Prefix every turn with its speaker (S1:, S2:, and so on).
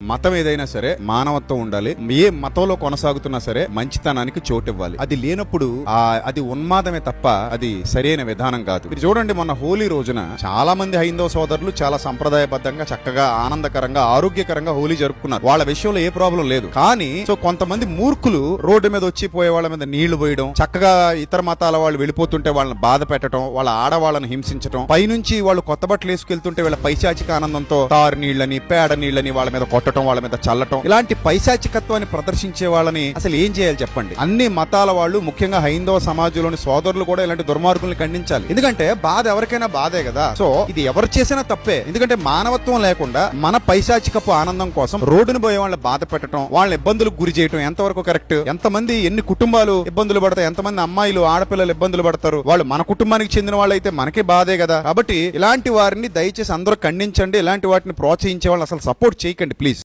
S1: మతం ఏదైనా సరే మానవత్వం ఉండాలి. ఏ మతంలో కొనసాగుతున్నా సరే మంచితనానికి చోటు ఇవ్వాలి. అది లేనప్పుడు అది ఉన్మాదమే తప్ప అది సరైన విధానం కాదు. మీరు చూడండి, మొన్న హోలీ రోజున చాలా మంది హైందవ సోదరులు చాలా సంప్రదాయబద్ధంగా చక్కగా ఆనందకరంగా ఆరోగ్యకరంగా హోలీ జరుపుకున్నారు. వాళ్ళ విషయంలో ఏ ప్రాబ్లం లేదు. కానీ కొంతమంది మూర్ఖులు రోడ్డు మీద వచ్చి పోయే వాళ్ళ మీద నీళ్లు పోయడం, చక్కగా ఇతర మతాల వాళ్ళు వెళ్ళిపోతుంటే వాళ్ళని బాధ పెట్టడం, వాళ్ళ ఆడవాళ్ళని హింసించడం, పైనుంచి వాళ్ళు కొత్త బట్టలు వేసుకెళ్తుంటే వీళ్ళ పైశాచిక ఆనందంతో తారు నీళ్లని పేడ నీళ్లని వాళ్ళ మీద కొట్టడం, వాళ్ళ మీద చల్లటం, ఇలాంటి పైశాచికత్వాన్ని ప్రదర్శించే వాళ్ళని అసలు ఏం చేయాలి చెప్పండి? అన్ని మతాల వాళ్ళు, ముఖ్యంగా హైందవ సమాజంలోని సోదరులు కూడా ఇలాంటి దుర్మార్గుల్ని ఖండించాలి. ఎందుకంటే బాధ ఎవరికైనా బాధే కదా. సో ఇది ఎవరు చేసినా తప్పే. ఎందుకంటే మానవత్వం లేకుండా మన పైశాచికపు ఆనందం కోసం రోడ్డును పోయే వాళ్ళని బాధ పెట్టడం, వాళ్ళని ఇబ్బందులకు గురి చేయడం ఎంతవరకు కరెక్ట్? ఎంతమంది, ఎన్ని కుటుంబాలు ఇబ్బందులు పడతాయి, ఎంతమంది అమ్మాయిలు ఆడపిల్లలు ఇబ్బందులు పడతారు. వాళ్ళు మన కుటుంబానికి చెందిన వాళ్ళు అయితే మనకే బాధే కదా. కాబట్టి ఇలాంటి వారిని దయచేసి అందరూ ఖండించండి. ఇలాంటి వాటిని ప్రోత్సహించే వాళ్ళు అసలు సపోర్ట్ చేయకండి ప్లీజ్.